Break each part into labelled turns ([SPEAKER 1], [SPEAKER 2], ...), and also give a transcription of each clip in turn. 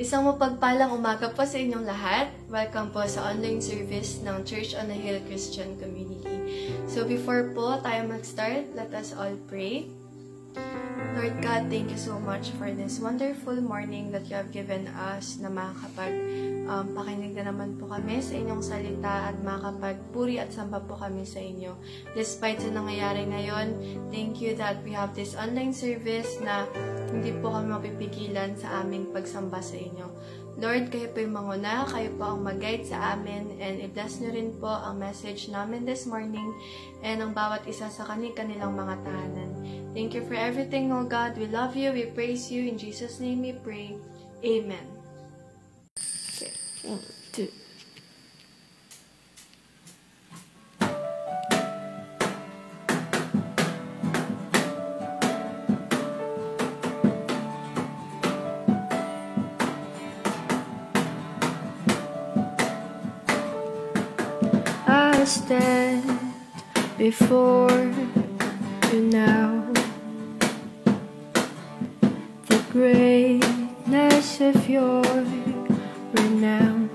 [SPEAKER 1] Isang mapagpalang umaga po sa inyong lahat. Welcome po sa online service ng Church on the Hill Christian Community. So before po tayo mag-start, let us all pray. Lord God, thank you so much for this wonderful morning that you have given us na makakapag-pakinig na naman po kami sa inyong salita at makakapagpuri at samba po kami sa inyo. Despite sa nangyayari ngayon, thank you that we have this online service na hindi po kami mapipigilan sa aming pagsamba sa inyo. Lord, kayo po yung manguna, kayo po ang mag-guide sa amin, and i-bless nyo rin po ang message namin this morning and ang bawat isa sa kanilang mga tahanan. Thank you for everything, oh God. We love you, we praise you. In Jesus' name we pray. Amen. Okay. 1, 2. I stand before you now. The greatness of your renown.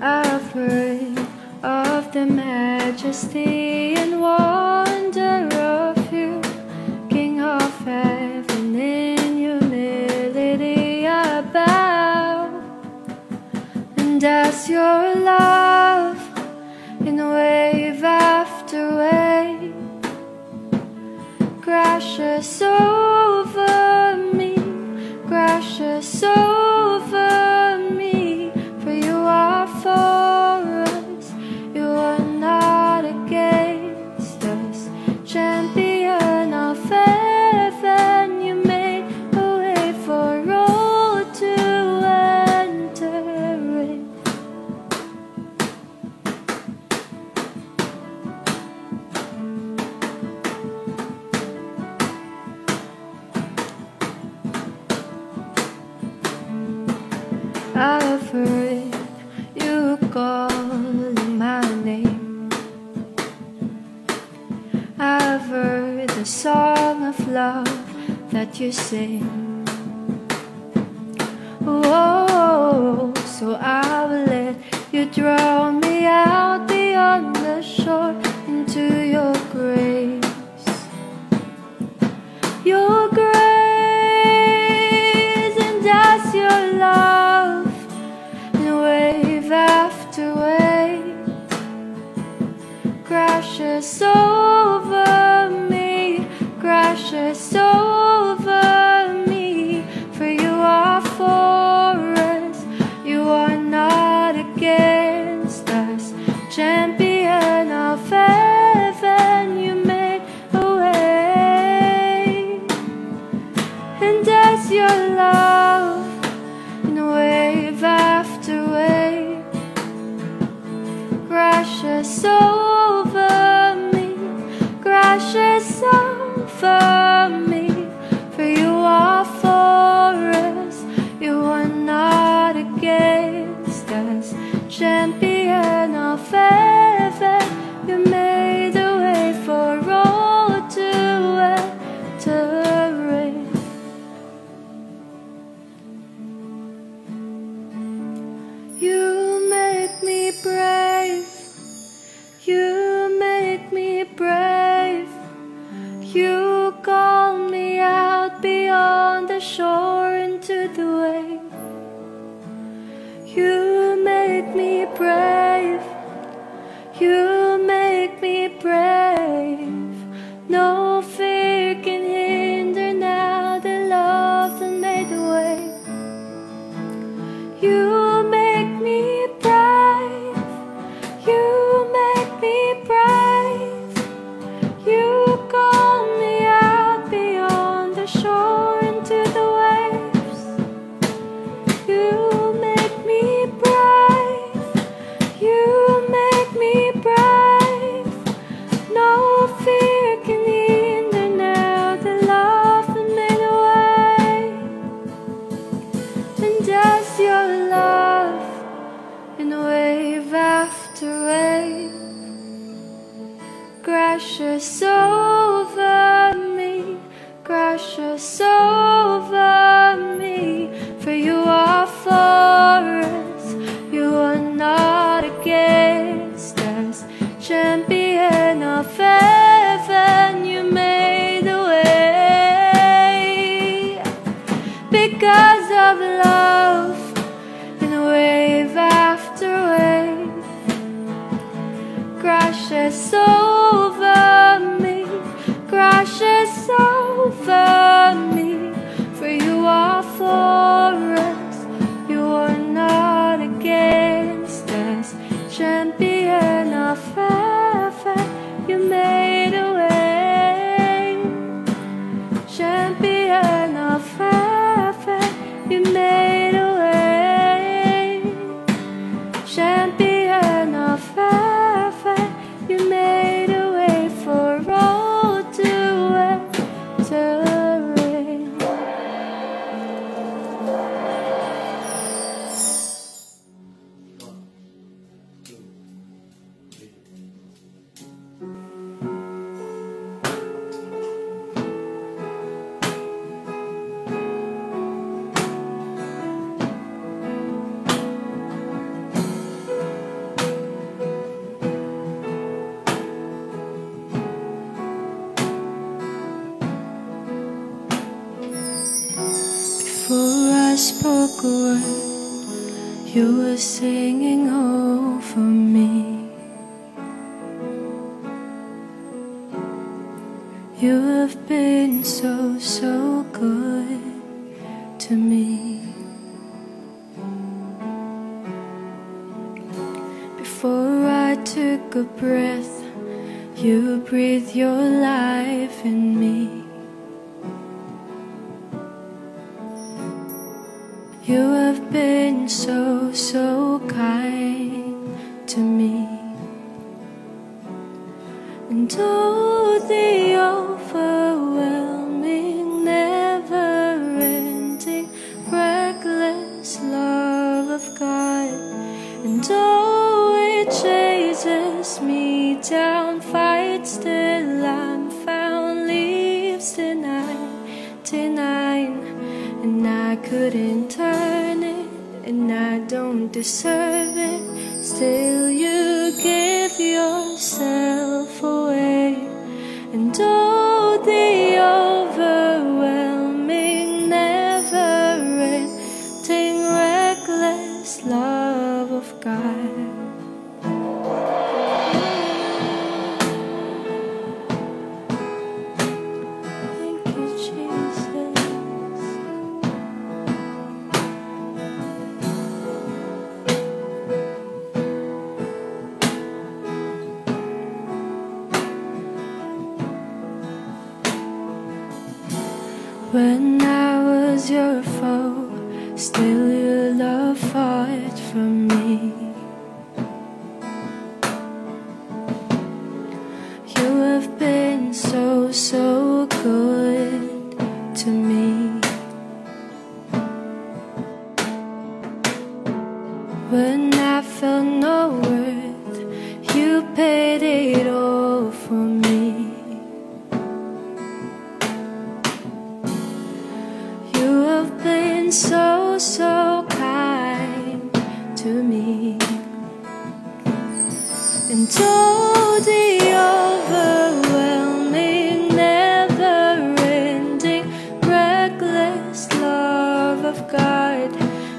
[SPEAKER 1] I've heard of the majesty and wonder of you, King of heaven. In humility I bow, and as your love in wave after wave crashes over me, crashes over me. For you are for us, you are not against us. Champion of heaven, you made a way for all to enter in. I've heard you calling my name. I've heard the song of love that you sing. Oh, so I will let you draw me out beyond the shore into your grace. Your grace, and as your love in wave after wave crashes over me, crashes over me. For you are for us, you are not against us. Champion of heaven, you made a way. And as your love in wave after wave crashes over me, crashes over me. For you are for us, you are not against us. Champion of heaven, you made a way for all to enter in. You make me brave, because of love, and wave after wave crashes over me, crashes over me. For you are for us, you are not against us. Champion of earth, you made a way. Champion of earth, you made a way. Champion of earth, you made a way for all to enter in. Before I spoke a word, you were singing over me. You have been so, so good to me. Before I took a breath, you breathed your life in me. You have been so, so kind to me. And oh, the overwhelming, never-ending, reckless love of God. And oh, it chases me down, fights till I'm found, leaves the 99. And I couldn't turn it, and I don't deserve it. Still you give yourself away. And oh, the overwhelming, never-ending, reckless love of God. When I was your foe, still your love fought for me. You have been so, so good to me. When I felt no worth, you paid it all for me. So, so kind to me. And oh, the overwhelming, never-ending, reckless love of God.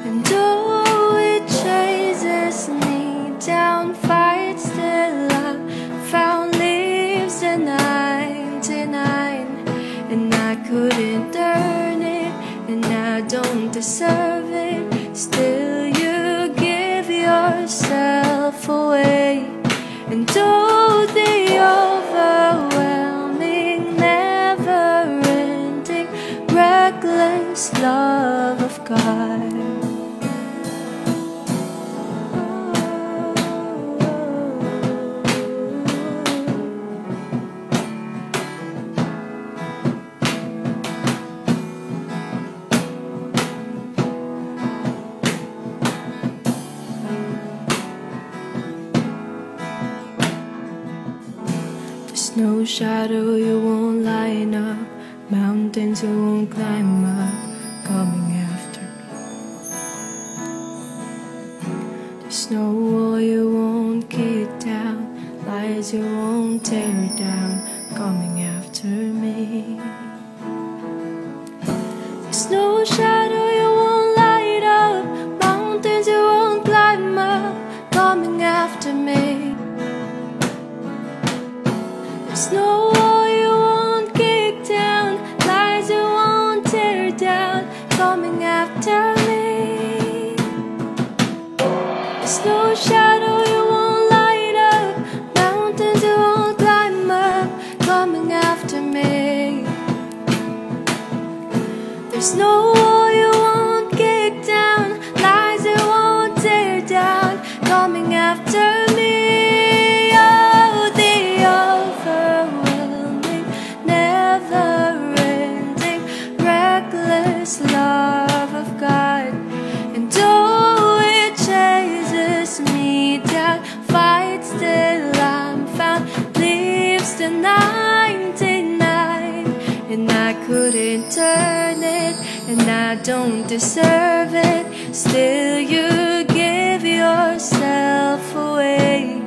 [SPEAKER 1] And oh, it chases me down, fights till I'm found, leaves the 99. And I couldn't earn it, and I don't deserve it. Still you give yourself away. And oh, the overwhelming, never-ending, reckless love of God. No shadow you won't line up, mountains you won't climb up, coming after me. There's no wall you won't kick down, lies you won't tear down, coming after me. There's no shadow you coming after me. There's no shadow you won't light up, mountains you won't climb up, coming after me. There's no wall you won't kick down, lies you won't tear down, coming after me. Oh, the overwhelming, never-ending, reckless love of God. And though it chases me down, fights till I'm found, leaves the 99, and I couldn't turn it, and I don't deserve it. Still you give yourself away.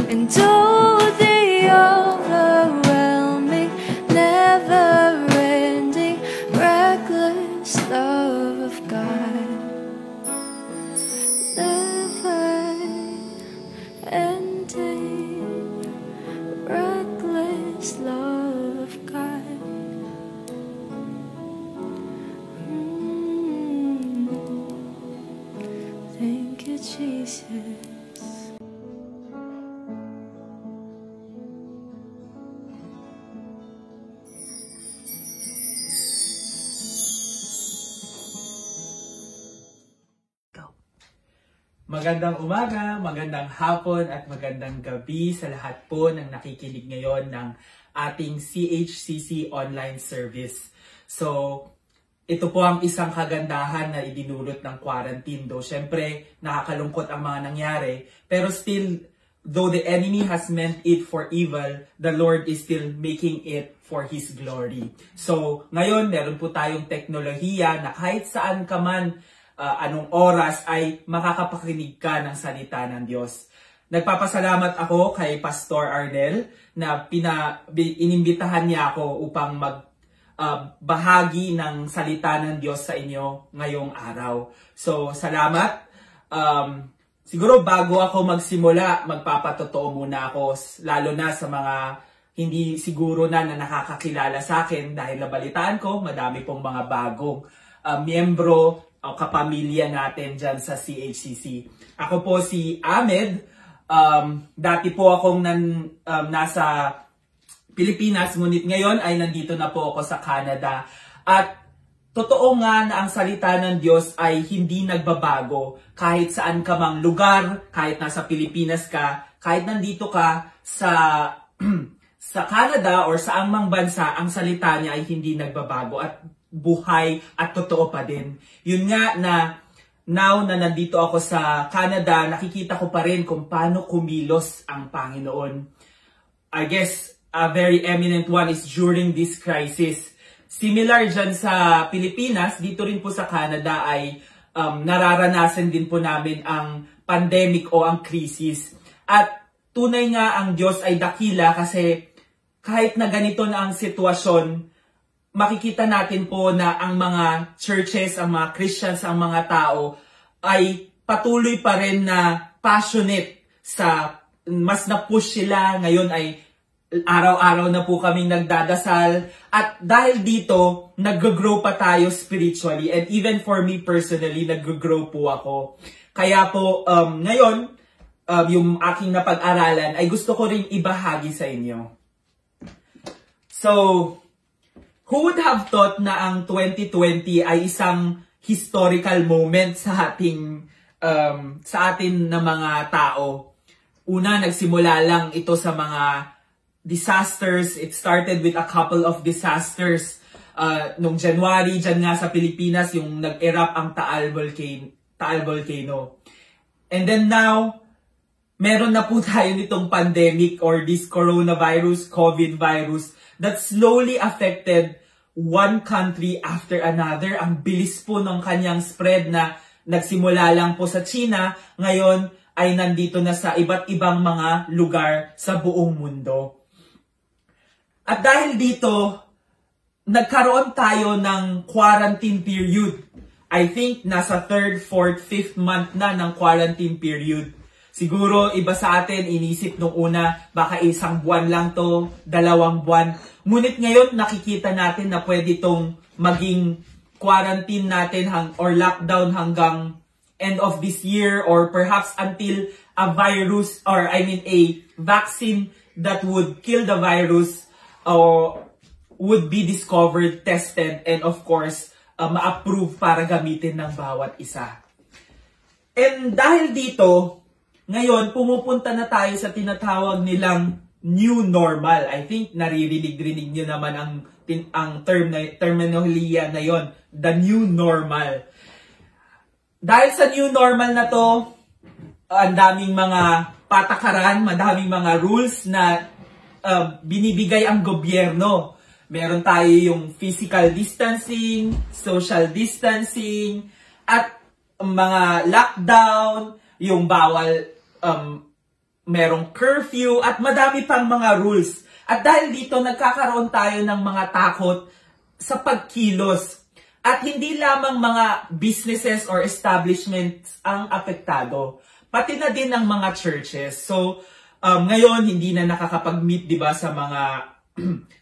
[SPEAKER 1] And oh, the overwhelming, never-ending, reckless love of God. Never-ending, reckless love of God. Thank you, Jesus.
[SPEAKER 2] Magandang umaga, magandang hapon at magandang gabi sa lahat po ng nakikinig ngayon ng ating CHCC online service. So, ito po ang isang kagandahan na idinulot ng quarantine. Though, syempre, nakakalungkot ang mga nangyari. Pero still, though the enemy has meant it for evil, the Lord is still making it for His glory. So, ngayon, meron po tayong teknolohiya na kahit saan ka man, anong oras ay makakapakinig ka ng salita ng Diyos. Nagpapasalamat ako kay Pastor Arnel na inimbitahan niya ako upang bahagi ng salita ng Diyos sa inyo ngayong araw. So, salamat. Siguro bago ako magsimula, magpapatotoo muna ako, lalo na sa mga hindi siguro na nakakakilala sa akin dahil nabalitaan ko, madami pong mga bagong miyembro o kapamilya natin dyan sa CHCC. Ako po si Ahmed. Dati po akong nasa Pilipinas, ngunit ngayon ay nandito na po ako sa Canada. At totoo nga na ang salita ng Diyos ay hindi nagbabago. Kahit saan ka mang lugar, kahit nasa Pilipinas ka, kahit nandito ka sa Canada or sa mang bansa, ang salita niya ay hindi nagbabago at buhay at totoo pa din. Yun nga na now na nandito ako sa Canada, nakikita ko pa rin kung paano kumilos ang Panginoon. I guess a very eminent one is during this crisis. Similar dyan sa Pilipinas, dito rin po sa Canada ay nararanasan din po namin ang pandemic o ang krisis. At tunay nga ang Diyos ay dakila kasi kahit na ganito na ang sitwasyon, makikita natin po na ang mga churches, ang mga Christians, ang mga tao ay patuloy pa rin na passionate sa mas na-push sila. Ngayon ay araw-araw na po kaming nagdadasal. At dahil dito, nag-grow pa tayo spiritually. And even for me personally, nag-grow po ako. Kaya po, ngayon, yung aking napag-aralan ay gusto ko rin ibahagi sa inyo. So, who would have thought na ang 2020 ay isang historical moment sa atin na mga tao? Una, nagsimula lang ito sa mga disasters. It started with a couple of disasters. Noong January, dyan nga sa Pilipinas, yung nag-erupt ang Taal Volcano. And then now, meron na po tayo nitong pandemic or this coronavirus, COVID virus, that slowly affected one country after another. Ang bilis po ng kanyang spread na nagsimula lang po sa China, ngayon ay nandito na sa iba't ibang mga lugar sa buong mundo. At dahil dito, nagkaroon tayo ng quarantine period. I think nasa 3rd, 4th, 5th month na ng quarantine period. Siguro iba sa atin, inisip nung una, baka 1 buwan lang to, 2 buwan. Ngunit ngayon nakikita natin na pwede itong maging quarantine natin or lockdown hanggang end of this year, or perhaps until a virus, or I mean a vaccine that would kill the virus would be discovered, tested, and of course, ma-approve para gamitin ng bawat isa. And dahil dito, ngayon, pumupunta na tayo sa tinatawag nilang new normal. I think naririnig-rinig nyo naman ang terminolohiya na yon, the new normal. Dahil sa new normal na to, ang daming mga patakaran, madaming mga rules na binibigay ang gobyerno. Meron tayo yung physical distancing, social distancing, at mga lockdown, yung bawal, merong curfew, at madami pang mga rules. At dahil dito, nagkakaroon tayo ng mga takot sa pagkilos. At hindi lamang mga businesses or establishments ang apektado, pati na din ng mga churches. So, ngayon, hindi na nakakapag-meet, di ba, sa mga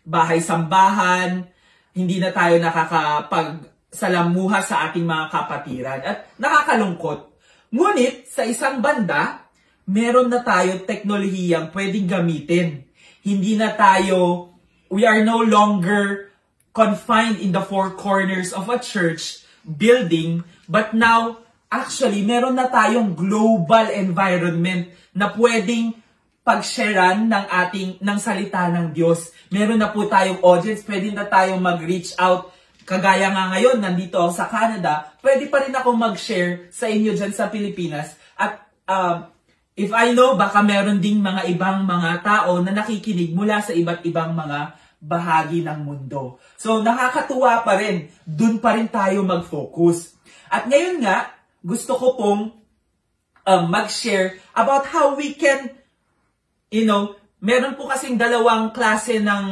[SPEAKER 2] bahay-sambahan, hindi na tayo nakakapagsalamuha sa ating mga kapatiran. At nakakalungkot. Ngunit, sa isang banda, meron na tayo teknolohiyang pwedeng gamitin. Hindi na tayo, we are no longer confined in the four corners of a church building, but now, actually, meron na tayong global environment na pwedeng pag-sharean ng salita ng Diyos. Meron na po tayong audience, pwede na tayong mag-reach out. Kagaya nga ngayon, nandito ako sa Canada, pwede pa rin ako mag-share sa inyo dyan sa Pilipinas. At if I know, baka meron ding mga ibang mga tao na nakikinig mula sa iba't ibang mga bahagi ng mundo. So, nakakatuwa pa rin. Dun pa rin tayo mag-focus. At ngayon nga, gusto ko pong mag-share about how we can, meron po kasing dalawang klase ng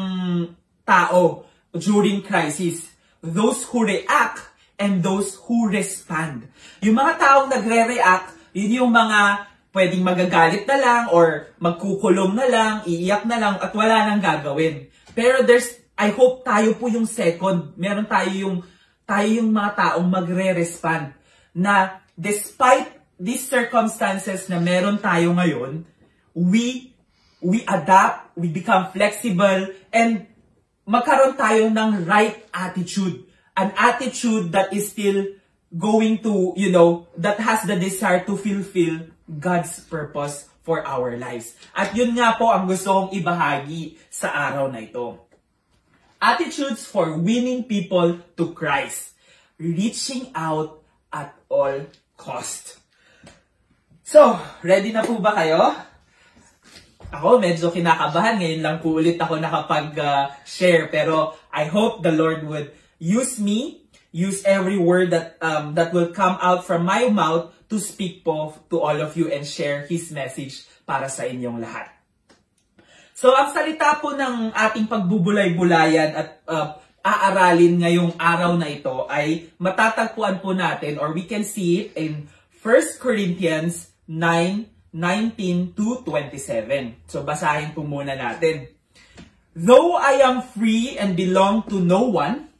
[SPEAKER 2] tao during crisis. Those who react and those who respond. Yung mga taong nagre-react, yun yung mga pwedeng magagalit na lang or magkukulong na lang, iiyak na lang at wala nang gagawin. Pero I hope tayo po yung second. Meron tayo yung mga taong magre-respond na despite these circumstances na meron tayo ngayon, we adapt, we become flexible, and magkaroon tayo ng right attitude. An attitude that is still going to, that has the desire to fulfill God's purpose for our lives. At yun nga po ang gusto kong ibahagi sa araw na ito. Attitudes for winning people to Christ. Reaching out at all cost. So, ready na po ba kayo? Ako, medyo kinakabahan. Ngayon lang po ulit ako nakapag-share. Pero I hope the Lord would use me, use every word that will come out from my mouth to speak po to all of you and share His message para sa inyong lahat. So, ang salita po ng ating pagbubulay-bulayan at aaralin ngayong araw na ito ay matatagpuan po natin, or we can see it in 1 Corinthians 9:19 to 27. So, basahin po muna natin. Though I am free and belong to no one,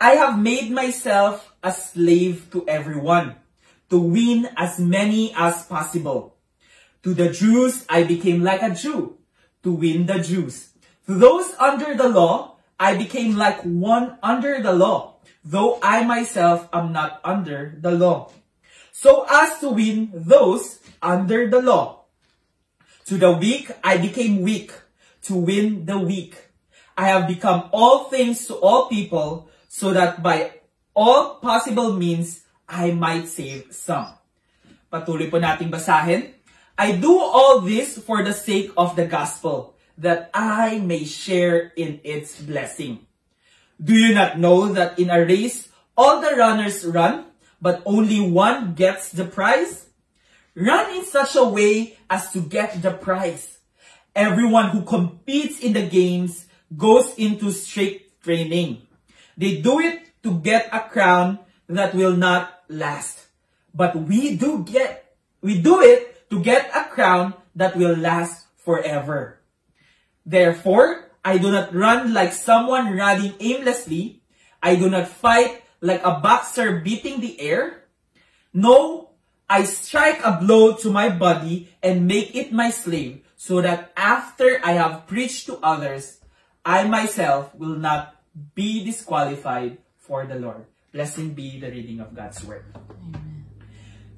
[SPEAKER 2] I have made myself a slave to everyone, to win as many as possible. To the Jews, I became like a Jew, to win the Jews. To those under the law, I became like one under the law, though I myself am not under the law, so as to win those under the law. To the weak, I became weak, to win the weak. I have become all things to all people, so that by all possible means, I might save some. Patuloy po nating basahin. I do all this for the sake of the gospel, that I may share in its blessing. Do you not know that in a race, all the runners run, but only one gets the prize? Run in such a way as to get the prize. Everyone who competes in the games goes into strict training. They do it to get a crown that will not last. But we do it to get a crown that will last forever. Therefore, I do not run like someone running aimlessly. I do not fight like a boxer beating the air? No, I strike a blow to my body and make it my slave, so that after I have preached to others, I myself will not be disqualified for the Lord. Blessed be the reading of God's Word. Amen.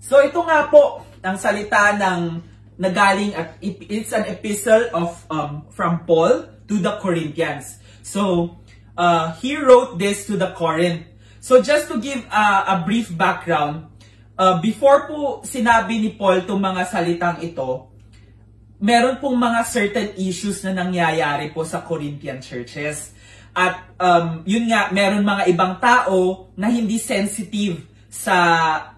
[SPEAKER 2] So ito nga po ang salita ng nagaling at it's an epistle of from Paul to the Corinthians. So he wrote this to the Corinth. So just to give a brief background, before po sinabi ni Paul itong mga salitang ito, meron pong mga certain issues na nangyayari po sa Corinthian churches. At yun nga, meron mga ibang tao na hindi sensitive sa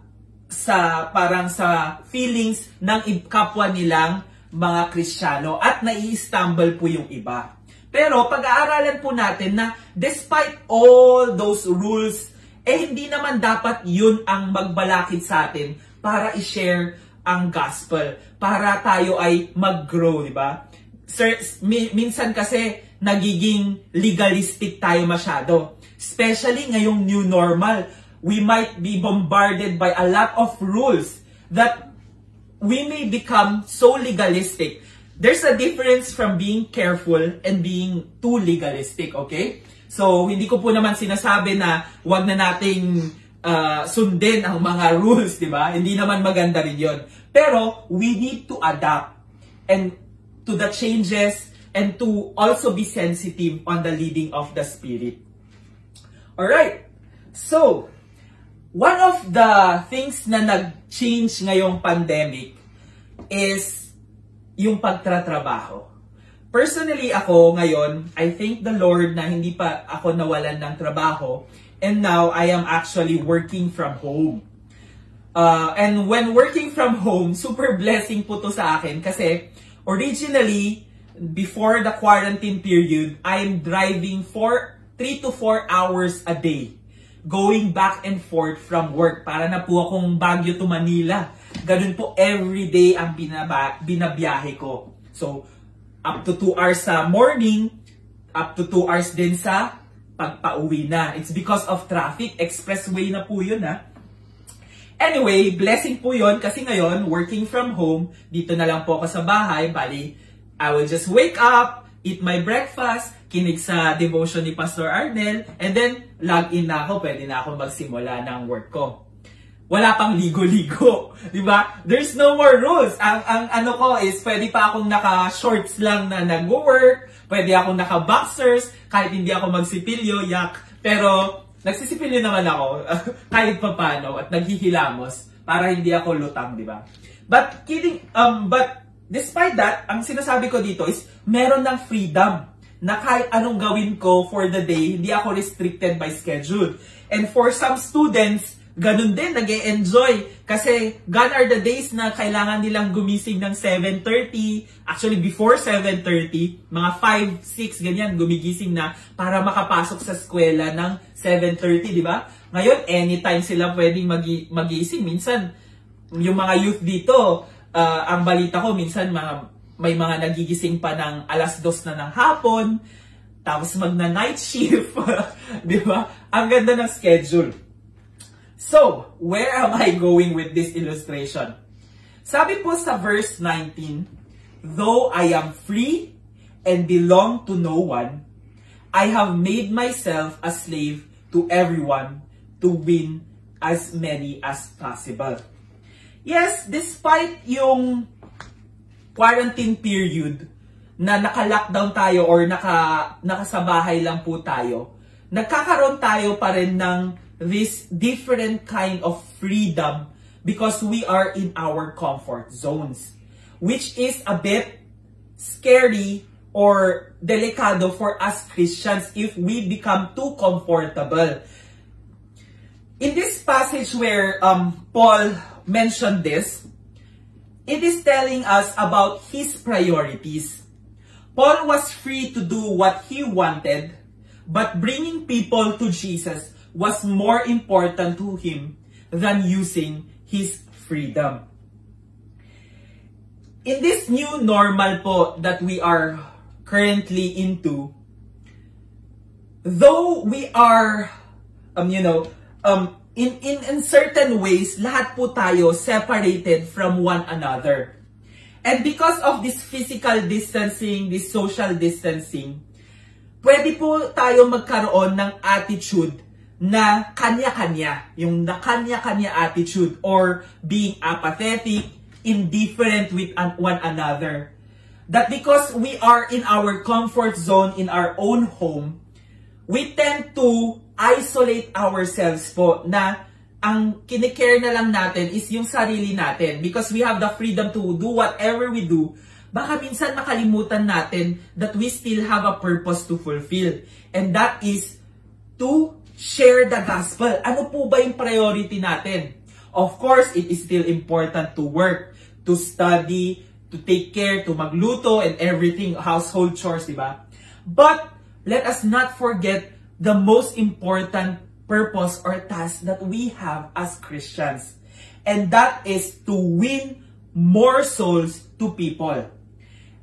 [SPEAKER 2] parang sa feelings ng kapwa nilang mga Kristiyano at nai-stumble po yung iba. Pero pag-aaralan po natin na despite all those rules, hindi naman dapat yun ang magbalakid sa atin para i-share ang gospel, para tayo ay mag-grow, di ba? Sir, minsan kasi nagiging legalistic tayo masyado. Especially ngayong new normal, we might be bombarded by a lot of rules that we may become so legalistic. There's a difference from being careful and being too legalistic, okay? So, hindi ko po naman sinasabi na wag na nating sundin ang mga rules, di ba? Hindi naman maganda rin yun. Pero, we need to adapt and to the changes and to also be sensitive on the leading of the Spirit. Alright, so, one of the things na nag-change ngayong pandemic is yung pagtratrabaho. Personally ako ngayon, I thank the Lord na hindi pa ako nawalan ng trabaho and now I am actually working from home. And when working from home, super blessing po to sa akin kasi originally, before the quarantine period, I'm driving for 3 to 4 hours a day. Going back and forth from work. Para na po akong Baguio to Manila. Ganun po everyday ang binabiyahe ko. So, up to 2 hours sa morning, up to 2 hours din sa pagpa-uwi na. It's because of traffic. Expressway na po yun, ha. Anyway, blessing po yun kasi ngayon, working from home, dito na lang po ako sa bahay. Bali, I will just wake up, eat my breakfast, kinig sa devotion ni Pastor Arnel, and then log in na ako, pwede na ako magsimula ng work ko. Wala pang ligo-ligo, di ba? There's no more rules. Ang ano ko is, pwede pa akong naka-shorts lang na nag-work, pwede akong naka-boxers, kahit hindi ako magsipilyo, yak. Pero, nagsisipilyo naman ako, kahit pa paano, at naghihilamos, para hindi ako lutang, di ba? But despite that, ang sinasabi ko dito is, meron ng freedom na kahit anong gawin ko for the day, hindi ako restricted by schedule. And for some students, ganun din, nag-e-enjoy. Kasi gone are the days na kailangan nilang gumising ng 7:30. Actually, before 7:30, mga 5, 6, ganyan, gumigising na para makapasok sa eskwela ng 7:30, di ba? Ngayon, anytime sila pwedeng magising. Minsan, yung mga youth dito, ang balita ko, minsan may mga nagigising pa ng 2:00 na ng hapon, tapos magna-night shift, di ba? Ang ganda ng schedule. So, where am I going with this illustration? Sabi po sa verse 19, though I am free and belong to no one, I have made myself a slave to everyone to win as many as possible. Yes, despite yung quarantine period na naka-lockdown tayo or nakasabahay lang po tayo, nagkakaroon tayo pa rin ng this different kind of freedom because we are in our comfort zones, which is a bit scary or delikado for us Christians if we become too comfortable. In this passage where Paul mentioned this, it is telling us about his priorities. Paul was free to do what he wanted, but bringing people to Jesus was more important to him than using his freedom. In this new normal po that we are currently into, though we are, in certain ways, lahat po tayo separated from one another. And because of this physical distancing, this social distancing, pwede po tayo magkaroon ng attitude na kanya-kanya. Yung na kanya-kanya attitude or being apathetic, indifferent with one another. That because we are in our comfort zone in our own home, we tend to isolate ourselves po na ang kinikare na lang natin is yung sarili natin because we have the freedom to do whatever we do. Baka minsan makalimutan natin that we still have a purpose to fulfill. And that is to share the gospel. Ano po ba yung priority natin? Of course, it is still important to work, to study, to take care, to magluto and everything, household chores, diba? But let us not forget the most important purpose or task that we have as Christians. And that is to win more souls to people.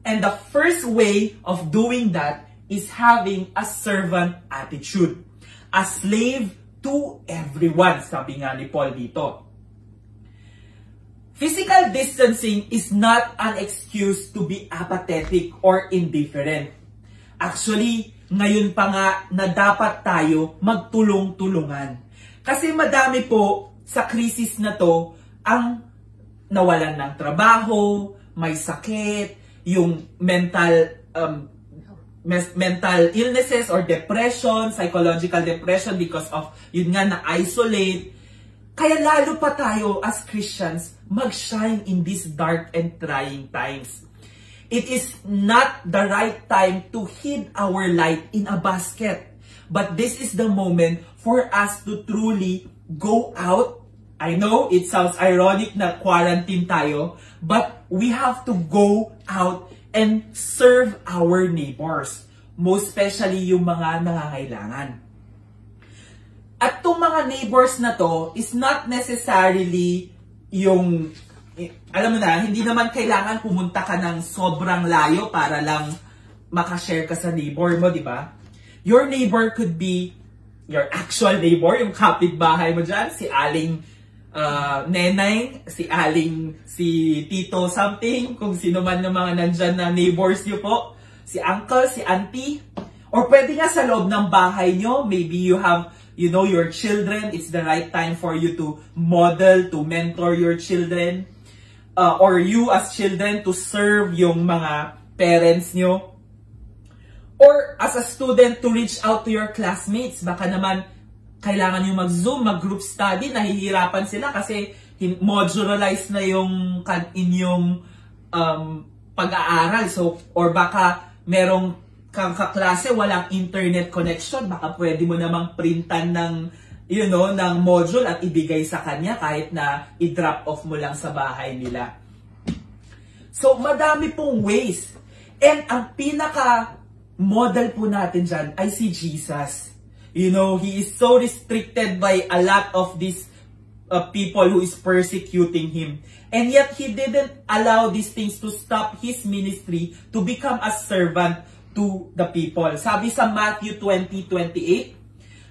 [SPEAKER 2] And the first way of doing that is having a servant attitude. A slave to everyone, sabi nga ni Paul dito. Physical distancing is not an excuse to be apathetic or indifferent. Actually, ngayon pa nga na dapat tayo magtulong-tulungan. Kasi madami po sa krisis na to ang nawalan ng trabaho, may sakit, yung mental illnesses or depression, psychological depression because of yun nga na-isolate. Kaya lalo pa tayo as Christians mag-shine in these dark and trying times. It is not the right time to hid our light in a basket. But this is the moment for us to truly go out. I know it sounds ironic na quarantine tayo, but we have to go out and serve our neighbors. Most especially yung mga nangangailangan. At itong mga neighbors na to is not necessarily yung... Alam mo na, hindi naman kailangan pumunta ka ng sobrang layo para lang makashare ka sa neighbor mo, di ba? Your neighbor could be your actual neighbor, yung kapitbahay mo dyan, si Aling Nenay, si Tito something, kung sino man ng mga nandyan na neighbors nyo po, si Uncle, si Auntie, or pwede nga sa loob ng bahay nyo, maybe you have, you know, your children, it's the right time for you to model, to mentor your children, or you as children to serve yung mga parents nyo. Or as a student to reach out to your classmates. Baka naman kailangan nyo mag-Zoom, mag-group study, nahihirapan sila kasi modularized na yung inyong pag-aaral. So, or baka merong kaklase, walang internet connection, baka pwede mo namang printan ng ng module at ibigay sa kanya kahit na i-drop off mo lang sa bahay nila. So, madami pong ways. And ang pinaka-model po natin dyan ay si Jesus. You know, He is so restricted by a lot of these people who is persecuting Him. And yet, He didn't allow these things to stop His ministry to become a servant to the people. Sabi sa Matthew 20:28,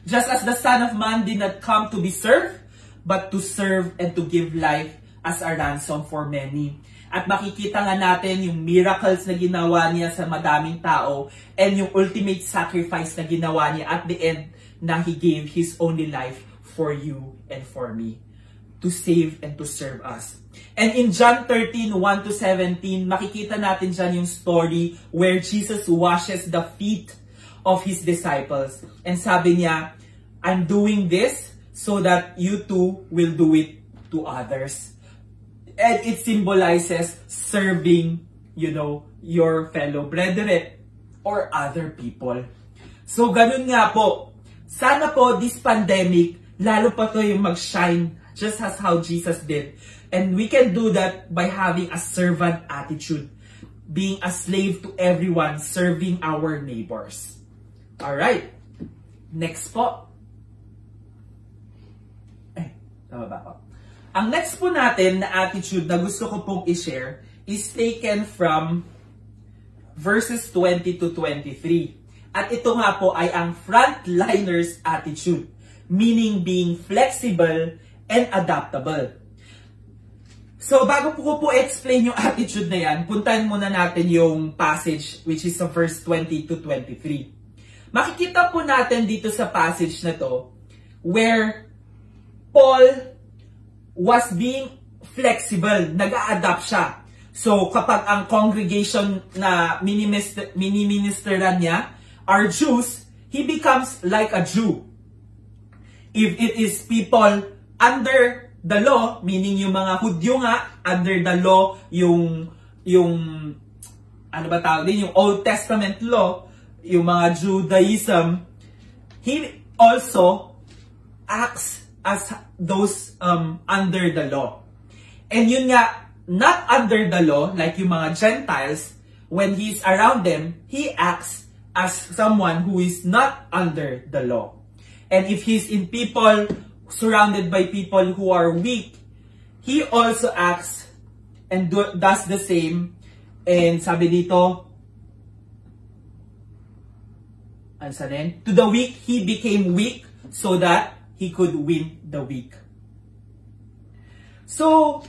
[SPEAKER 2] just as the Son of Man did not come to be served, but to serve and to give life as a ransom for many. At makikita nga natin yung miracles na ginawa niya sa madaming tao and yung ultimate sacrifice na ginawa niya at the end na He gave His only life for you and for me to save and to serve us. And in John 13:1-17, makikita natin dyan yung story where Jesus washes the feet of His disciples. And sabi niya, I'm doing this so that you too will do it to others. And it symbolizes serving, your fellow brethren or other people. So, ganun nga po. Sana po, this pandemic, lalo pa to yung mag-shine just as how Jesus did. And we can do that by having a servant attitude. Being a slave to everyone, serving our neighbors. Alright. Next po. Tama ba ako? Ang next po natin na attitude na gusto ko pong i-share is taken from verses 20-23. At ito nga po ay ang frontliners attitude. meaning being flexible and adaptable. So, bago ko po explain yung attitude na yan, puntahan muna natin yung passage which is sa verse 20 to 23. Makikita po natin dito sa passage na to where Paul was being flexible, nag-a-adapt siya. So, kapag ang congregation na mini-ministeran niya are Jews, he becomes like a Jew. If it is people under the law, meaning yung mga Hudyo nga, under the law, yung ano ba tawag din, yung Old Testament law, yung mga Judaism, he also acts as those under the law. And yun nga, not under the law, like yung mga Gentiles, when he's around them, he acts as someone who is not under the law. And if he's in people, surrounded by people who are weak, he also acts and does the same. And sabi dito, to the weak, he became weak so that he could win the weak. So,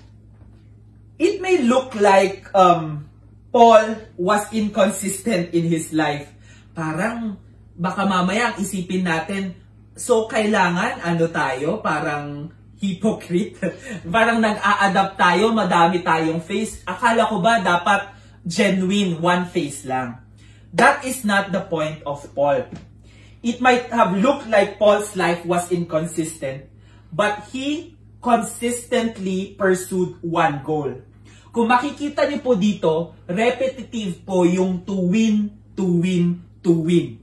[SPEAKER 2] it may look like Paul was inconsistent in his life. Parang baka mamaya isipin natin, so kailangan parang hypocrite. Parang nag-a-adapt tayo, madami tayong face. Akala ko ba dapat genuine, one face lang? That is not the point of Paul. It might have looked like Paul's life was inconsistent, but he consistently pursued one goal. Kung makikita niyo po dito, repetitive po yung to win, to win, to win.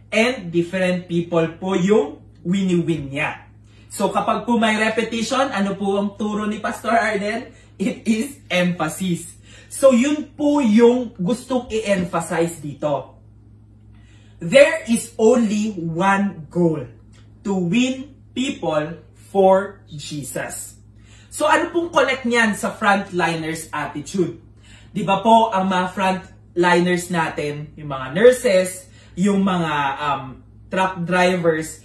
[SPEAKER 2] And different people po yung wini-win niya. So kapag po may repetition, ano po ang turo ni Pastor Arden? It is emphasis. So yun po yung gustong i-emphasize dito. There is only one goal. To win people for Jesus. So ano pong connect niyan sa frontliners attitude? Di ba po ang mga frontliners natin, yung mga nurses, yung mga truck drivers,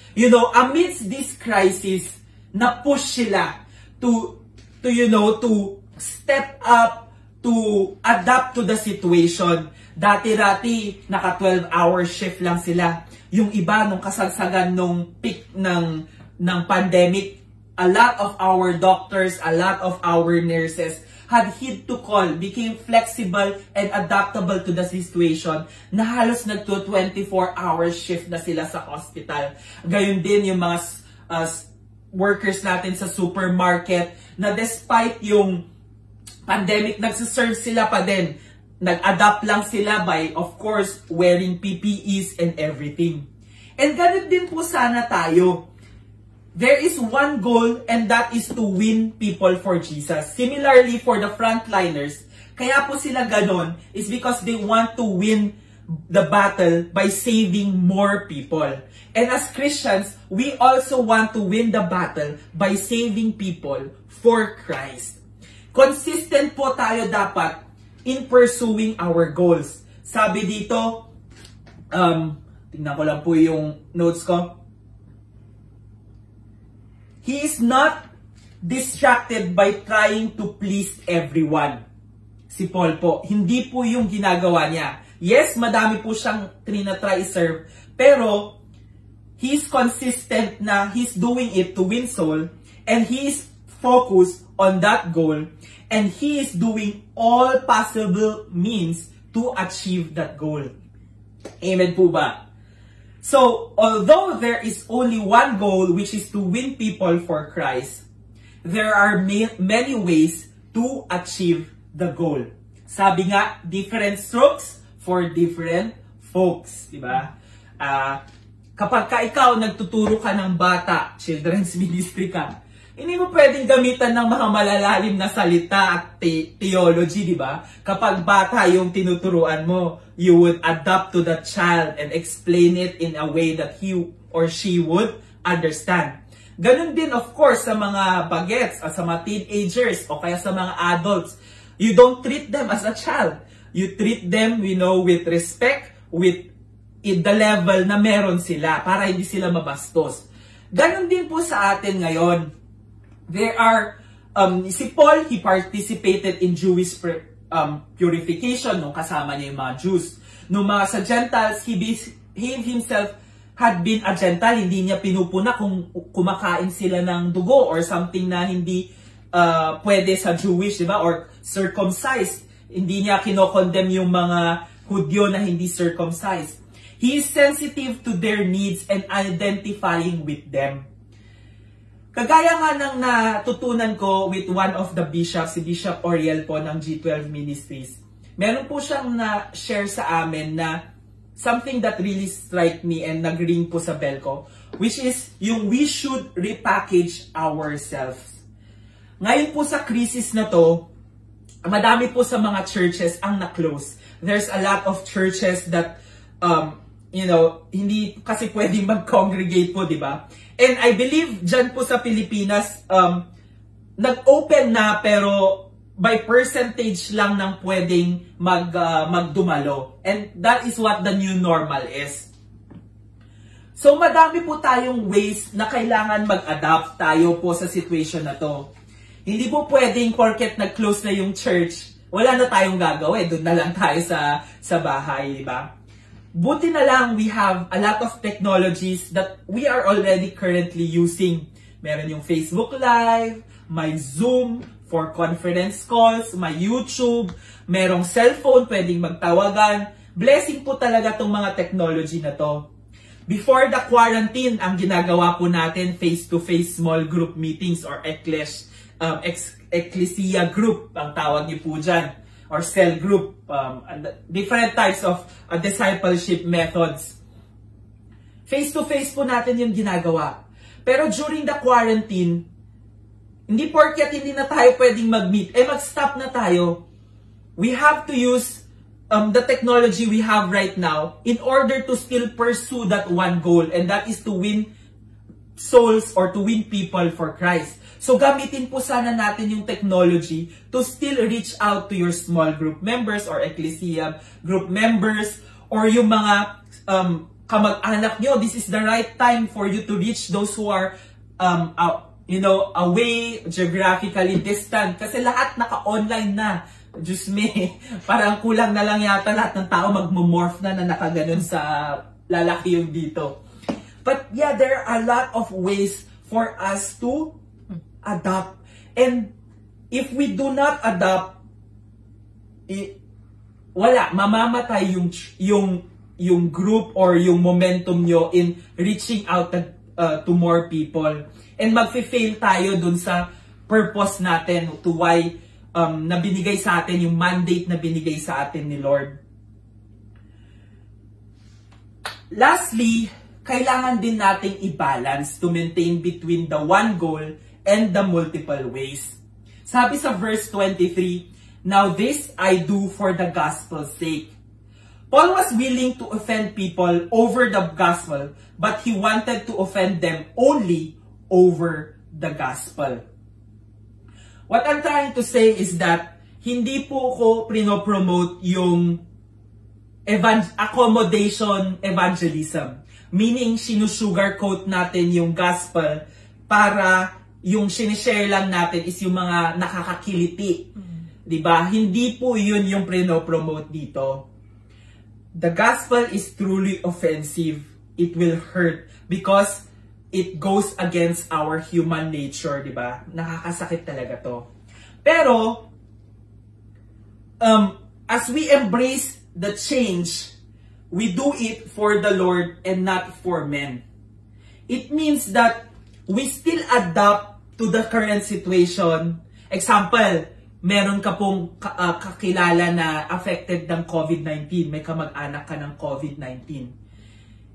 [SPEAKER 2] amidst this crisis, na-push sila to step up, to adapt to the situation. Dati-dati, naka 12-hour shift lang sila. Yung iba, nung kasagsagan nung peak ng pandemic, a lot of our doctors, a lot of our nurses had heed to call, became flexible and adaptable to the situation, na halos nagto 24-hour shift na sila sa hospital. Gayon din yung mga workers natin sa supermarket, na despite yung pandemic, nagsiserve sila pa din. Nag-adapt lang sila by, of course, wearing PPEs and everything. And ganun din po sana tayo. There is one goal, and that is to win people for Jesus. Similarly, for the frontliners, kaya po sila ganon is because they want to win the battle by saving more people. And as Christians, we also want to win the battle by saving people for Christ. Consistent po tayo dapat in pursuing our goals. Sabi dito, tingnan ko lang po yung notes ko. He is not distracted by trying to please everyone. Si Paul po, hindi po yung ginagawa niya. Yes, madami po siyang trinatry serve, pero he's consistent na he's doing it to win soul, and he is focused on that goal, and he is doing all possible means to achieve that goal. Amen po ba? So, although there is only one goal, which is to win people for Christ, there are many ways to achieve the goal. Sabi nga, different strokes for different folks, di ba? Kapag ikaw nagtuturo ka ng bata, children's ministry ka, hindi mo pwedeng gamitan ng mga malalalim na salita at theology, di ba? Kapag bata yung tinuturuan mo, you would adapt to the child and explain it in a way that he or she would understand. Ganun din, of course, sa mga bagets, sa mga teenagers, o kaya sa mga adults. You don't treat them as a child. You treat them, with respect, with the level na meron sila, para hindi sila mabastos. Ganon din po sa atin ngayon. There are, si Paul, he participated in Jewish purification nung kasama niya yung mga Jews. Nung mga sa Gentiles, he himself had been a Gentile, hindi niya pinupuna kung kumakain sila ng dugo or something na hindi pwede sa Jewish, di ba? Or circumcised. Hindi niya kinokondem yung mga Hudyo na hindi circumcised. He is sensitive to their needs and identifying with them. Kagaya nga ng natutunan ko with one of the bishops, si Bishop Oriel po ng G12 Ministries. Meron po siyang na-share sa amin na something that really strike me and nag-ring po sa bell ko, which is yung we should repackage ourselves. Ngayon po sa crisis na to, madami po sa mga churches ang na-close. There's a lot of churches that, hindi kasi pwedeng mag-congregate po, di ba? And I believe dyan po sa Pilipinas, nag-open na pero by percentage lang ng pwedeng magdumalo. And that is what the new normal is. So madami po tayong ways na kailangan mag-adapt tayo po sa situation na to. Hindi po pwedeng porket nag-close na yung church, wala na tayong gagawin, doon na lang tayo sa bahay, di ba? Buti na lang we have a lot of technologies that we are already currently using. Meron yung Facebook Live, may Zoom for conference calls, may YouTube, merong cellphone, pwedeng magtawagan. Blessing po talaga tong mga technology na to. Before the quarantine, ang ginagawa po natin face-to-face small group meetings or ecclesia group, ang tawag niyo po dyan, or cell group, different types of discipleship methods. Face-to-face po natin yung ginagawa. Pero during the quarantine, hindi porket hindi na tayo pwedeng mag-meet, mag-stop na tayo. We have to use the technology we have right now in order to still pursue that one goal, and that is to win souls or to win people for Christ. So gamitin po sana natin yung technology to still reach out to your small group members or ecclesia group members or yung mga kamag-anak nyo. This is the right time for you to reach those who are away, geographically distant. Kasi lahat naka-online na. Diyos me, parang kulang na lang yata lahat ng tao magmomorph na nakaganon sa lalaki yung dito. But yeah, there are a lot of ways for us to adapt. And if we do not adapt, mamamatay yung group or yung momentum nyo in reaching out to more people. And magfe-fail tayo dun sa purpose natin to why na binigay sa atin, yung mandate na binigay sa atin ni Lord. Lastly, kailangan din nating i-balance to maintain between the one goal and the multiple ways. Sabi sa verse 23, "Now this I do for the gospel's sake." Paul was willing to offend people over the gospel, but he wanted to offend them only over the gospel. What I'm trying to say is that hindi po ko prinopromote yung accommodation evangelism. Meaning, sinusugarcoat natin yung gospel para yung sinishare lang natin is yung mga nakakakiliti. Diba? Hindi po yun yung prinopromote dito. The gospel is truly offensive. It will hurt because it goes against our human nature, di ba? Nakakasakit talaga to. Pero, as we embrace the change, we do it for the Lord and not for men. It means that we still adapt to the current situation. Example, meron ka pong kakilala na affected ng COVID-19, may kamag-anak ka ng COVID-19.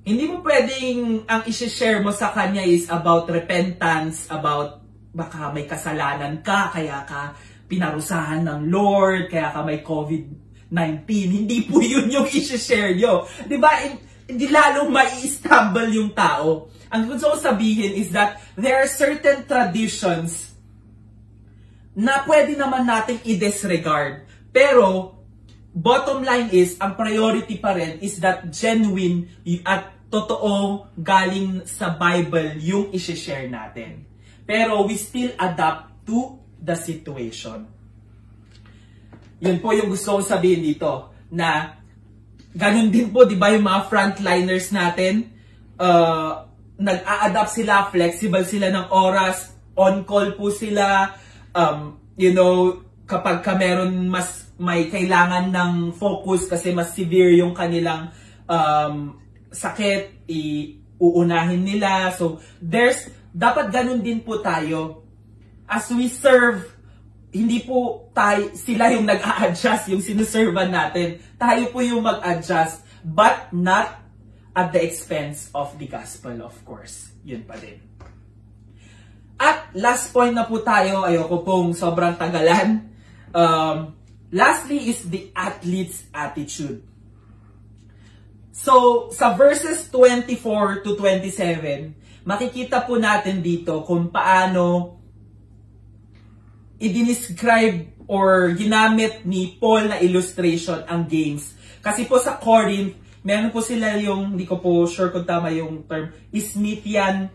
[SPEAKER 2] Hindi mo pwedeng ang isi-share mo sa kanya is about repentance, about baka may kasalanan ka, kaya ka pinarusahan ng Lord, kaya ka may COVID-19. Hindi po yun yung isi-share nyo. Diba? Hindi lalong mai-stumble yung tao. Ang gusto ko sabihin is that there are certain traditions na pwede naman nating i-disregard. Pero, bottom line is, ang priority pa rin is that genuine at totoo galing sa Bible yung isi-share natin. Pero we still adapt to the situation. Yun po yung gusto kong sabihin dito, na ganun din po, di ba, yung mga frontliners natin, nag-a-adapt sila, flexible sila ng oras, on-call po sila, kapag meron mas may kailangan ng focus kasi mas severe yung kanilang sakit, uunahin nila. So, dapat ganun din po tayo. As we serve, hindi po sila yung nag-a-adjust, yung sinuservan natin. Tayo po yung mag-adjust, but not at the expense of the gospel, of course. Yun pa din. At last point na po tayo, ayoko pong sobrang tagalan. Lastly is the athlete's attitude. So, sa verses 24 to 27, makikita po natin dito kung paano i-describe or ginamit ni Paul na illustration ang games. Kasi po sa Corinth, meron po sila yung, hindi ko po sure kung tama yung term, Isthmian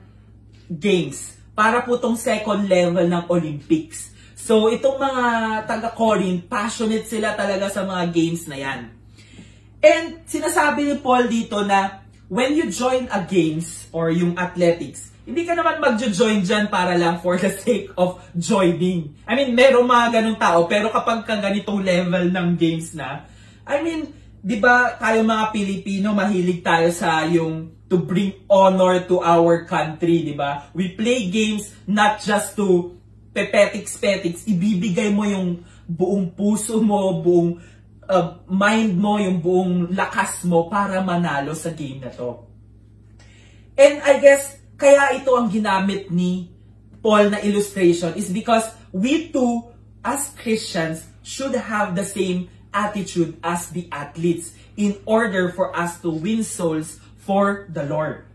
[SPEAKER 2] Games. Para po tong second level ng Olympics. So, itong mga taga-Corinth, passionate sila talaga sa mga games na yan. And sinasabi ni Paul dito na when you join a games or yung athletics, hindi ka naman magjo-join dyan para lang for the sake of joining. I mean, meron mga ganung tao, pero kapag ka ganitong level ng games na, I mean, di ba tayo mga Pilipino, mahilig tayo sa yung to bring honor to our country, di ba? We play games not just to pepetics-petics, ibibigay mo yung buong puso mo, buong mind mo, yung buong lakas mo para manalo sa game na to. And I guess, kaya ito ang ginamit ni Paul na illustration is because we too, as Christians, should have the same attitude as the athletes in order for us to win souls for the Lord.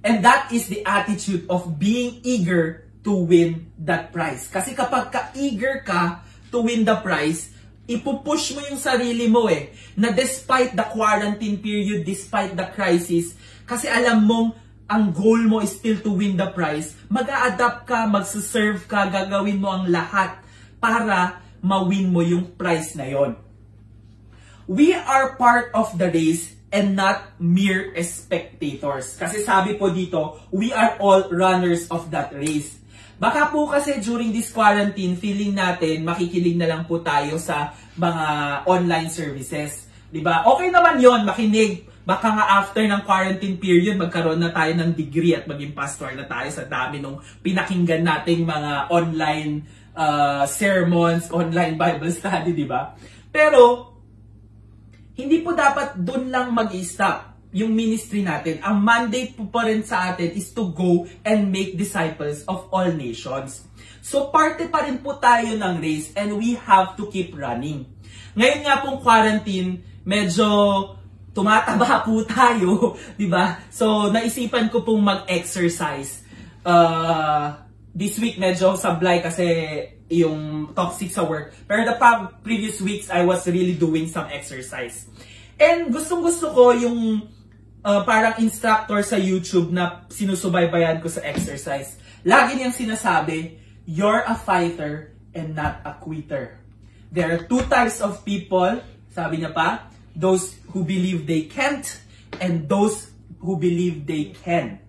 [SPEAKER 2] And that is the attitude of being eager to win that prize. Kasi kapag ka-eager ka to win the prize, ipupush mo yung sarili mo na despite the quarantine period, despite the crisis, kasi alam mong ang goal mo is still to win the prize, mag-a-adapt ka, magsuserve ka, gagawin mo ang lahat para ma-win mo yung prize na yon. We are part of the race and not mere spectators. Kasi sabi po dito, we are all runners of that race. Baka po kasi during this quarantine, feeling natin, makikinig na lang po tayo sa mga online services. Diba? Okay naman yon, makinig. Baka nga after ng quarantine period, magkaroon na tayo ng degree at maging pastor na tayo sa dami nung pinakinggan nating mga online sermons, online Bible study, di ba? Pero, hindi po dapat dun lang mag-i-stop yung ministry natin. Ang mandate po pa rin sa atin is to go and make disciples of all nations. So, parte pa rin po tayo ng race and we have to keep running. Ngayon nga pong quarantine, medyo tumataba po tayo, di ba? So, naisipan ko pong mag-exercise. This week, medyo sablay kasi yung toxic sa work. Pero the previous weeks, I was really doing some exercise. And gustong-gusto ko yung parang instructor sa YouTube na sinusubaybayan ko sa exercise. Lagi niyang sinasabi, you're a fighter and not a quitter. There are two types of people, sabi niya pa, those who believe they can't, and those who believe they can.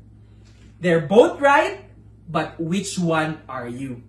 [SPEAKER 2] They're both right, but which one are you?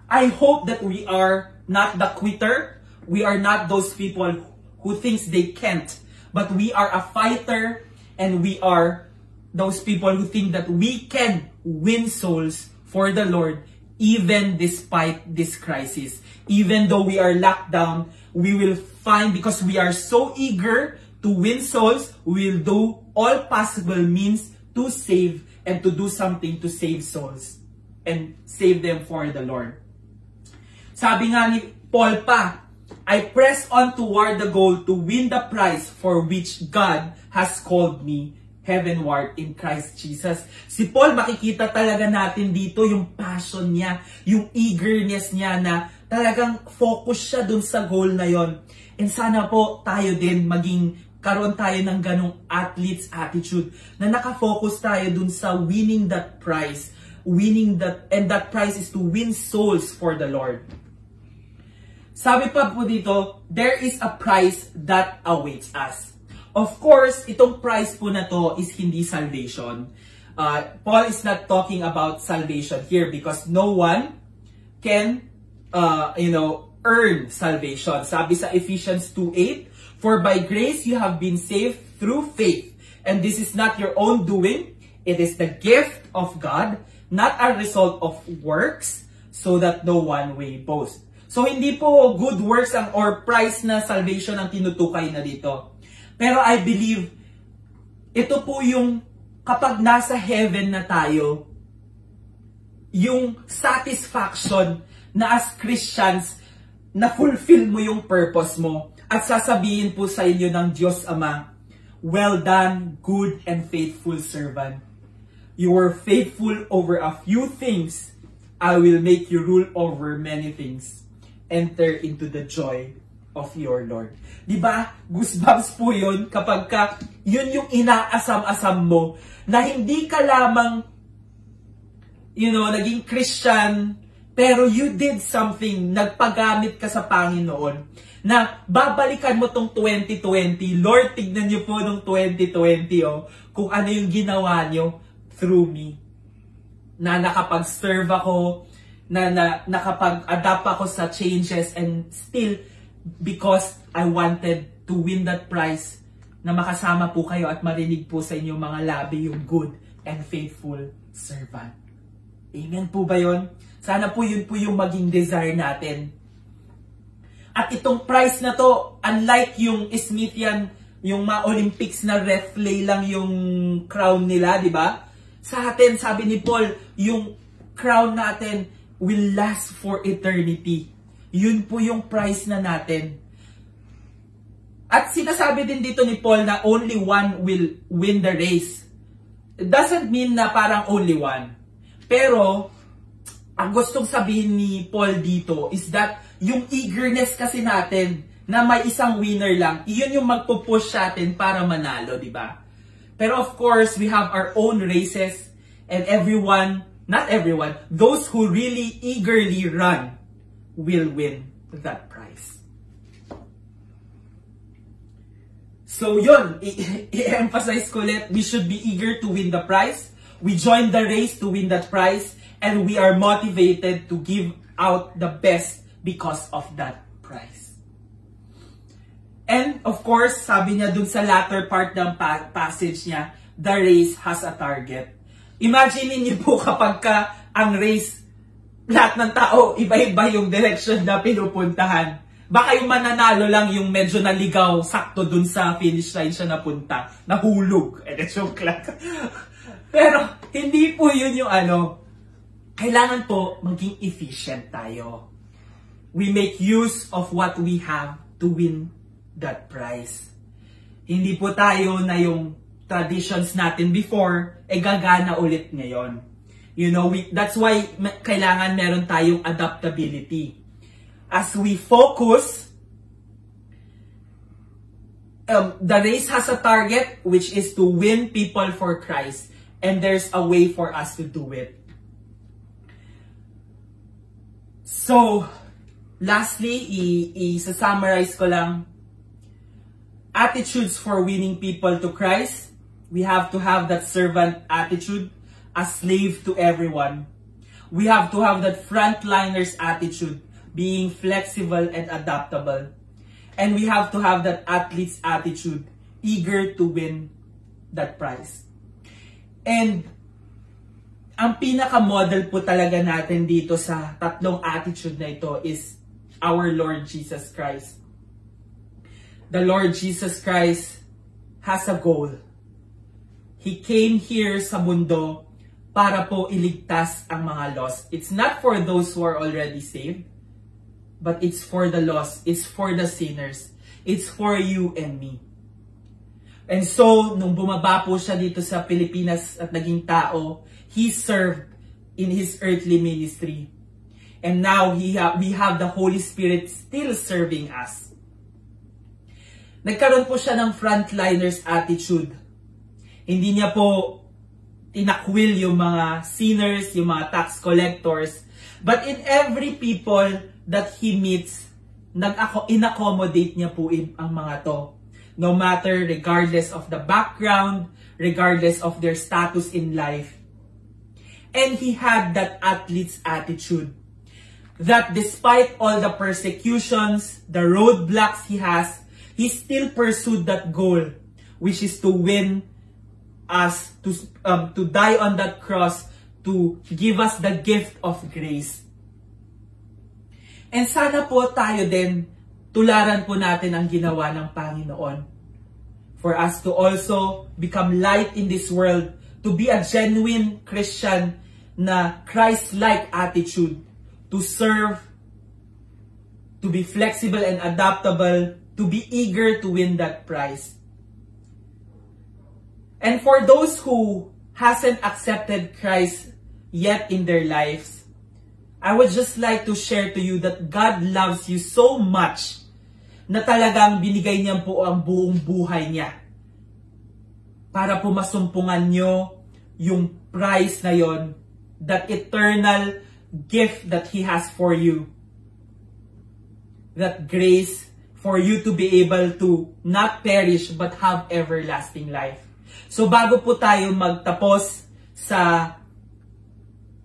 [SPEAKER 2] I hope that we are not the quitter. We are not those people who thinks they can't, but we are a fighter, and we are those people who think that we can win souls for the Lord, even despite this crisis. Even though we are locked down, we will find, because we are so eager to win souls, we will do all possible means to save and to do something to save souls and save them for the Lord. Sabi nga ni Paul pa, I press on toward the goal to win the prize for which God has called me heavenward in Christ Jesus. Si Paul, makikita talaga natin dito yung passion niya, yung eagerness niya na talagang focus siya dun sa goal na yon. And sana po tayo din maging magkaroon tayo ng ganong athlete's attitude na nakafocus tayo dun sa winning that prize. And that prize is to win souls for the Lord. Sabi pa po dito, there is a prize that awaits us. Of course, itong prize po na to is hindi salvation. Paul is not talking about salvation here because no one can, earn salvation. Sabi sa Ephesians 2:8, for by grace you have been saved through faith. And this is not your own doing. It is the gift of God, not a result of works, so that no one may boast. So hindi po good works or price na salvation ang tinutukay na dito. Pero I believe, ito po yung kapag nasa heaven na tayo, yung satisfaction na as Christians, na fulfill mo yung purpose mo at sasabihin po sa inyo ng Diyos Ama, well done, good and faithful servant. You were faithful over a few things. I will make you rule over many things. Enter into the joy of your Lord. Diba? Goosebumps po yun kapag yun yung inaasam-asam mo na hindi ka lamang, naging Christian, pero you did something, nagpagamit ka sa Panginoon, na babalikan mo tong 2020. Lord, tignan niyo po nung 2020, kung ano yung ginawa niyo through me. Na nakapag-serve ako, na nakapag-adapt ako sa changes, and still, because I wanted to win that prize, na makasama po kayo at marinig po sa inyong mga labi yung good and faithful servant. Amen po ba yun? Sana po yun po yung maging desire natin. At itong prize na to, unlike yung Smithian, yung mga Olympics na replay lang yung crown nila, di ba? Sa atin, sabi ni Paul, yung crown natin will last for eternity. Yun po yung prize na natin. At sinasabi din dito ni Paul na only one will win the race. It doesn't mean na parang only one. Pero, ang gustong sabihin ni Paul dito is that yung eagerness kasi natin na may isang winner lang, iyon yung magpupush sa atin para manalo, di ba? Pero of course, we have our own races and not everyone, those who really eagerly run will win that prize. So yun, i-emphasize ko ulit, we should be eager to win the prize. We join the race to win that prize. And we are motivated to give out the best because of that prize. And of course, sabi niya dun sa latter part ng passage niya, the race has a target. Imagine niyo po kapag ang race, lahat ng tao, iba-iba yung direction na pinupuntahan. Baka yung mananalo lang yung medyo naligaw, sakto dun sa finish line siya napunta, nahulog. Joke lang. Pero, hindi po yun yung kailangan po maging efficient tayo. We make use of what we have to win that prize. Hindi po tayo na yung traditions natin before, gagana ulit ngayon. That's why kailangan meron tayong adaptability. As we focus, the race has a target, which is to win people for Christ. And there's a way for us to do it. So, lastly, i-summarize ko lang. Attitudes for winning people to Christ. We have to have that servant attitude, a slave to everyone. We have to have that frontliners attitude, being flexible and adaptable. And we have to have that athlete's attitude, eager to win that prize. And ang pinaka-model po talaga natin dito sa tatlong attitude na ito is our Lord Jesus Christ. The Lord Jesus Christ has a goal. He came here sa mundo para po iligtas ang mga lost. It's not for those who are already saved, but it's for the lost. It's for the sinners. It's for you and me. And so, nung bumaba po siya dito sa Pilipinas at naging tao, He served in His earthly ministry. And now we have the Holy Spirit still serving us. nagkaroon po siya ng frontliners attitude. Hindi niya po tinakwil yung mga sinners, yung mga tax collectors. But in every people that he meets, in-accommodate niya po ang mga to. No matter, regardless of the background, regardless of their status in life. And he had that athlete's attitude. That despite all the persecutions, the roadblocks he has, he still pursued that goal, which is to win us, to die on that cross, to give us the gift of grace. And sana po tayo din, tularan po natin ang ginawa ng Panginoon. For us to also become light in this world, to be a genuine Christian na Christ-like attitude, to serve, to be flexible and adaptable, to be eager to win that prize. And for those who hasn't accepted Christ yet in their lives, I would just like to share to you that God loves you so much na talagang binigay niya po ang buong buhay niya para po masumpungan nyo yung prize na yon, that eternal gift that He has for you. That grace for you to be able to not perish but have everlasting life. So bago po tayo magtapos sa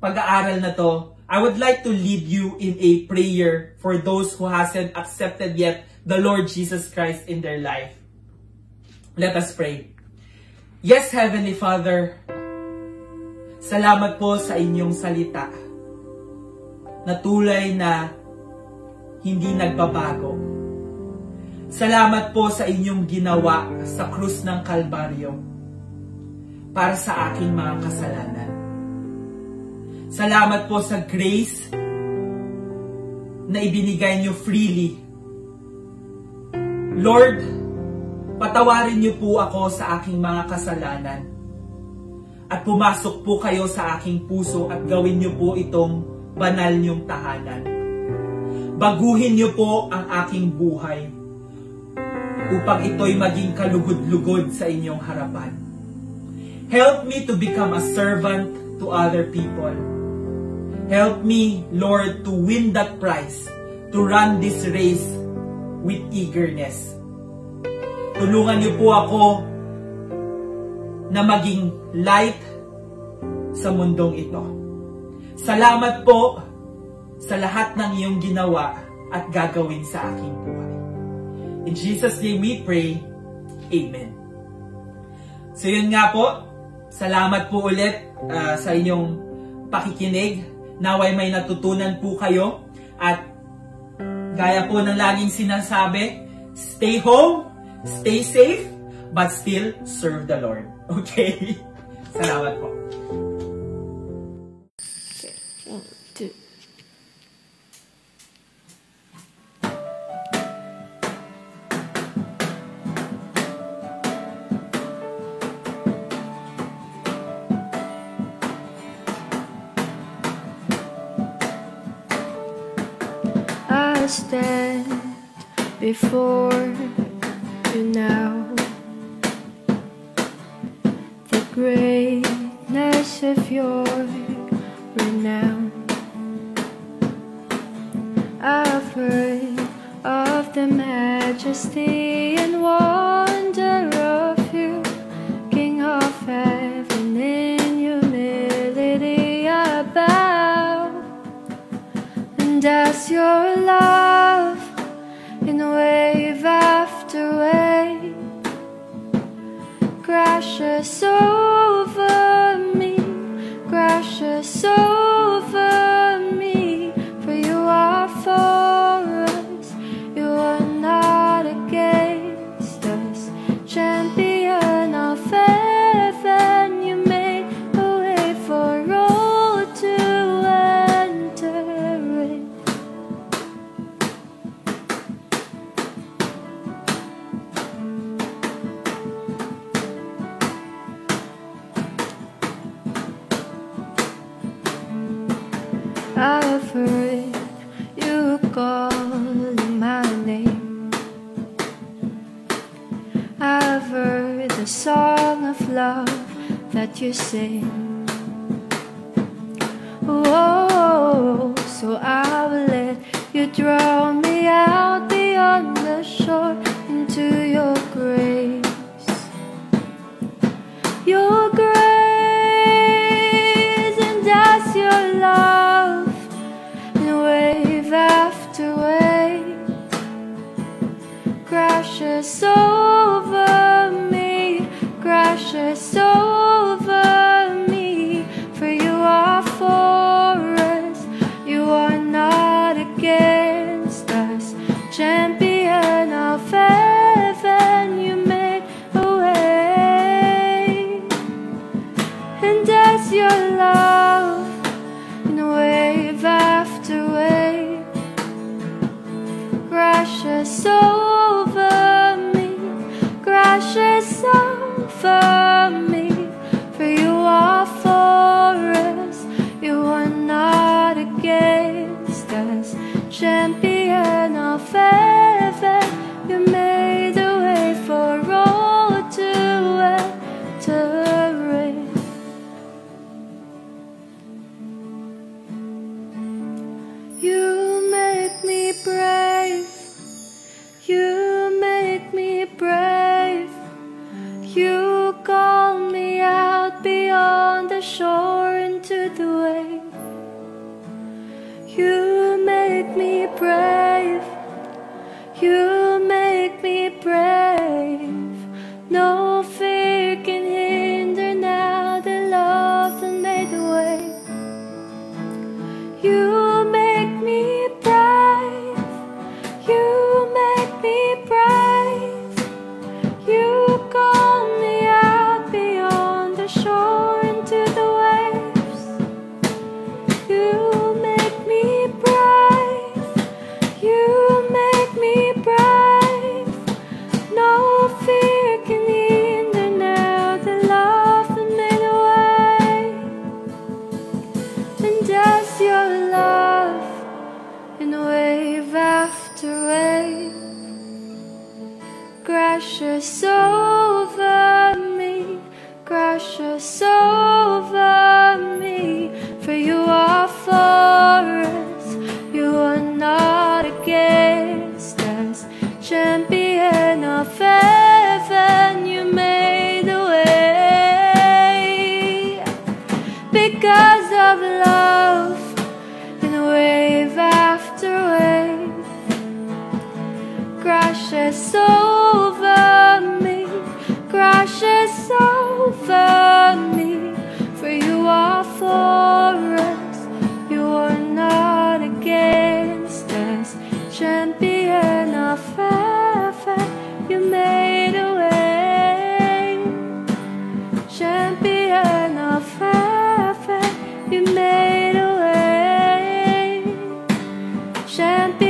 [SPEAKER 2] pag-aaral na to, I would like to lead you in a prayer for those who hasn't accepted yet the Lord Jesus Christ in their life. Let us pray. Yes, Heavenly Father, salamat po sa inyong salita na tulay na hindi nagbabago. Salamat po sa inyong ginawa sa krus ng Kalbaryo para sa aking mga kasalanan. Salamat po sa grace na ibinigay niyo freely. Lord, patawarin niyo po ako sa aking mga kasalanan at pumasok po kayo sa aking puso at gawin niyo po itong banal niyong tahanan. Baguhin niyo po ang aking buhay upang ito'y maging kalugod-lugod sa inyong harapan. Help me to become a servant to other people. Help me, Lord, to win that prize, to run this race with eagerness. Tulungan niyo po ako na maging light sa mundong ito. Salamat po sa lahat ng iyong ginawa at gagawin sa aking buhay. In Jesus' name we pray, Amen. So yun nga po, salamat po ulit sa inyong pakikinig. Naway may natutunan po kayo at gaya po ng laging sinasabi, stay home, stay safe, but still serve the Lord. Okay? Salamat po.
[SPEAKER 1] Okay. 1, 2. I stand before you now, the greatness of your renown. I've heard of the majesty and wonder of you, King of heaven. In humility I bow, and as your love in wave after wave crashes over me, crashes over me. For you are for us, you are not against us. Champion of heaven, you made a way for all to enter in. what you sing. Oh, so I will let you draw me out beyond the shore into your grace. Your grace, and as your love, and wave after wave crashes over me, crashes over me. For you are for us, you are not against us. Champion of heaven, you made a way. And as your love, in wave after wave, crashes over me, crashes over me. For you are for us, you are not against us. Champion of heaven, you made a way for all to enter in. You make me brave, you make me brave. You call me out beyond the shore into the wave. You make me brave, you make me brave. No fear can hinder now the love that made the way. You make me brave, you make me brave. You call me out beyond the shore into the waves. You make me brave, you make me brave. No fear can hinder now the love that made a way. And as your love, in wave after wave, crashes over me, crashes over me. For you are for us, you are not against us. Champion of heaven, you made a way. Because of love, in wave after wave, crashes over me, crashes over me. For you are for us, you are not against us. Champion of heaven, you made a way. Champion of heaven, you made a way. Champion